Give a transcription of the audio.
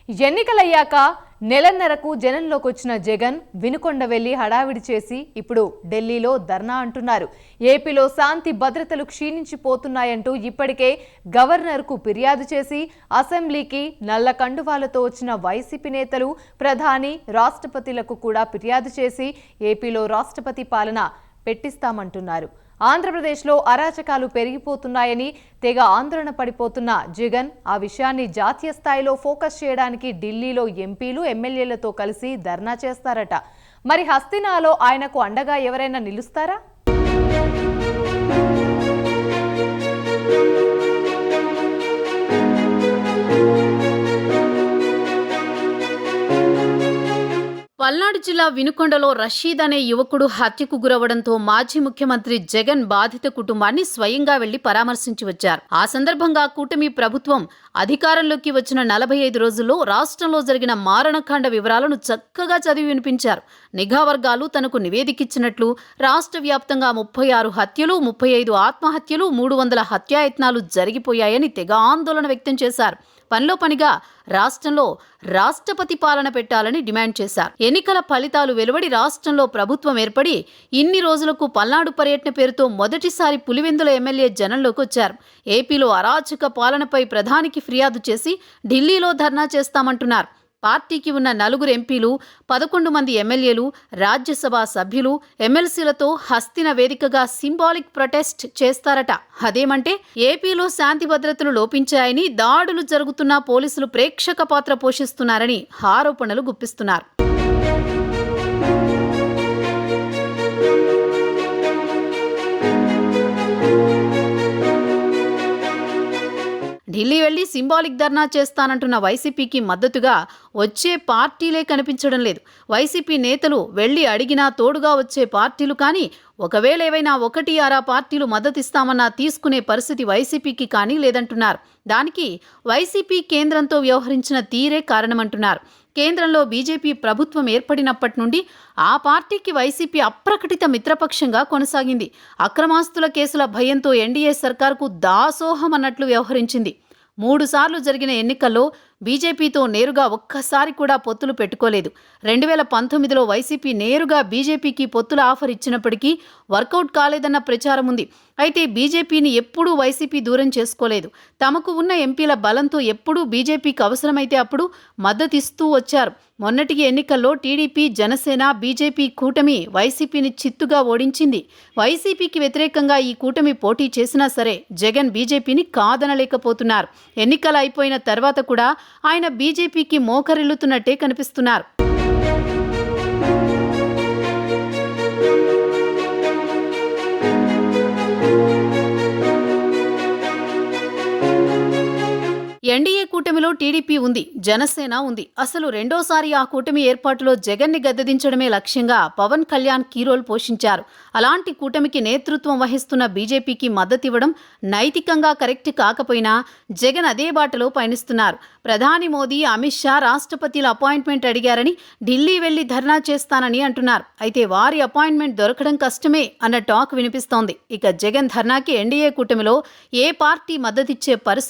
ఎన్నికలయ్యాక నెలన్నరకు జనంలోకి వచ్చిన జగన్ వినుకొండ వెళ్లి హడావిడి చేసి ఇప్పుడు ఢిల్లీలో ధర్నా అంటున్నారు. ఏపీలో శాంతి భద్రతలు క్షీణించిపోతున్నాయంటూ ఇప్పటికే గవర్నర్కు ఫిర్యాదు చేసి అసెంబ్లీకి నల్ల కండువాలతో వచ్చిన వైసీపీ నేతలు ప్రధాని రాష్ట్రపతులకు కూడా ఫిర్యాదు చేసి ఏపీలో రాష్ట్రపతి పాలన పెట్టిస్తామంటున్నారు. ఆంధ్రప్రదేశ్లో అరాచకాలు పెరిగిపోతున్నాయని తెగ ఆందోళన పడిపోతున్న జగన్ ఆ విషయాన్ని జాతీయ స్థాయిలో ఫోకస్ చేయడానికి ఢిల్లీలో ఎంపీలు ఎమ్మెల్యేలతో కలిసి ధర్నా చేస్తారట. మరి హస్తినాలో ఆయనకు అండగా ఎవరైనా నిలుస్తారా? పల్నాడు జిల్లా వినుకొండలో రషీద్ అనే యువకుడు హత్యకు గురవడంతో మాజీ ముఖ్యమంత్రి జగన్ బాధిత కుటుంబాన్ని స్వయంగా వెళ్లి పరామర్శించి వచ్చారు. ఆ సందర్భంగా కూటమి ప్రభుత్వం అధికారంలోకి వచ్చిన 45 రోజుల్లో రాష్ట్రంలో జరిగిన మారణకాండ వివరాలను చక్కగా చదివి వినిపించారు. నిఘా వర్గాలు తనకు నివేదికిచ్చినట్లు రాష్ట్ర వ్యాప్తంగా 36 హత్యలు, 35 ఆత్మహత్యలు, 300 హత్యాయత్నాలు జరిగిపోయాయని తెగ ఆందోళన వ్యక్తం చేశారు. పనిలో పనిగా రాష్ట్రంలో రాష్ట్రపతి పాలన పెట్టాలని డిమాండ్ చేశారు. ఎన్నికల ఫలితాలు వెలువడి రాష్ట్రంలో ప్రభుత్వం ఏర్పడి ఇన్ని రోజులకు పల్నాడు పర్యటన పేరుతో మొదటిసారి పులివెందుల ఎమ్మెల్యే జనంలోకి వచ్చారు. ఏపీలో అరాచక పాలనపై ప్రధానికి ఫిర్యాదు చేసి ఢిల్లీలో ధర్నా చేస్తామంటున్నారు. పార్టీకి ఉన్న 4 ఎంపీలు, 11 మంది ఎమ్మెల్యేలు, రాజ్యసభ సభ్యులు, ఎమ్మెల్సీలతో హస్తిన వేదికగా సింబాలిక్ ప్రొటెస్ట్ చేస్తారట. అదేమంటే ఏపీలో శాంతి భద్రతలు లోపించాయని, దాడులు జరుగుతున్నా పోలీసులు ప్రేక్షక పాత్ర పోషిస్తున్నారని ఆరోపణలు గుప్పిస్తున్నారు. ఢిల్లీ వెళ్లి సింబాలిక్ ధర్నా చేస్తానంటున్న వైసీపీకి మద్దతుగా వచ్చే పార్టీలే కనిపించడం లేదు. వైసీపీ నేతలు వెళ్లి అడిగినా తోడుగా వచ్చే పార్టీలు కానీ, ఒకవేళ ఏవైనా 1-6 పార్టీలు మద్దతిస్తామన్నా తీసుకునే పరిస్థితి వైసీపీకి కానీ లేదంటున్నారు. దానికి వైసీపీ కేంద్రంతో వ్యవహరించిన తీరే కారణమంటున్నారు. కేంద్రంలో బీజేపీ ప్రభుత్వం ఏర్పడినప్పటి నుండి ఆ పార్టీకి వైసీపీ అప్రకటిత మిత్రపక్షంగా కొనసాగింది. అక్రమాస్తుల కేసుల భయంతో ఎన్డీఏ సర్కార్కు దాసోహం అన్నట్లు వ్యవహరించింది. 3 సార్లు జరిగిన ఎన్నికల్లో బీజేపీతో నేరుగా ఒక్కసారి కూడా పొత్తులు పెట్టుకోలేదు. 2019లో వైసీపీ నేరుగా బీజేపీకి పొత్తుల ఆఫర్ ఇచ్చినప్పటికీ వర్కౌట్ కాలేదన్న ప్రచారం ఉంది. అయితే బీజేపీని ఎప్పుడూ వైసీపీ దూరం చేసుకోలేదు. తమకు ఉన్న ఎంపీల బలంతో ఎప్పుడూ బీజేపీకి అవసరమైతే అప్పుడు మద్దతిస్తూ వచ్చారు. మొన్నటికి ఎన్నికల్లో టీడీపీ, జనసేన, బీజేపీ కూటమి వైసీపీని చిత్తుగా ఓడించింది. వైసీపీకి వ్యతిరేకంగా ఈ కూటమి పోటీ చేసినా సరే జగన్ బీజేపీని కాదనలేకపోతున్నారు. ఎన్నికలు అయిపోయిన తర్వాత కూడా ఆయన బీజేపీకి మోకరిల్లుతున్నట్టే కనిపిస్తున్నారు. ఎన్డీఏ కూటమిలో టీడీపీ ఉంది, జనసేన ఉంది. అసలు రెండోసారి ఆ కూటమి ఏర్పాటులో జగన్ని గద్దెదించడమే లక్ష్యంగా పవన్ కళ్యాణ్ కీ రోల్ పోషించారు. అలాంటి కూటమికి నేతృత్వం వహిస్తున్న బీజేపీకి మద్దతివ్వడం నైతికంగా కరెక్ట్ కాకపోయినా జగన్ అదే బాటలో పయనిస్తున్నారు. ప్రధాని మోదీ, అమిత్ షా రాష్ట్రపతిల అపాయింట్మెంట్ అడిగారని ఢిల్లీ వెళ్లి ధర్నా చేస్తానని అంటున్నారు. అయితే వారి అపాయింట్మెంట్ దొరకడం కష్టమే అన్న టాక్ వినిపిస్తోంది. ఇక జగన్ ధర్నాకి ఎన్డీఏ కూటమిలో ఏ పార్టీ మద్దతిచ్చే పరిస్థితి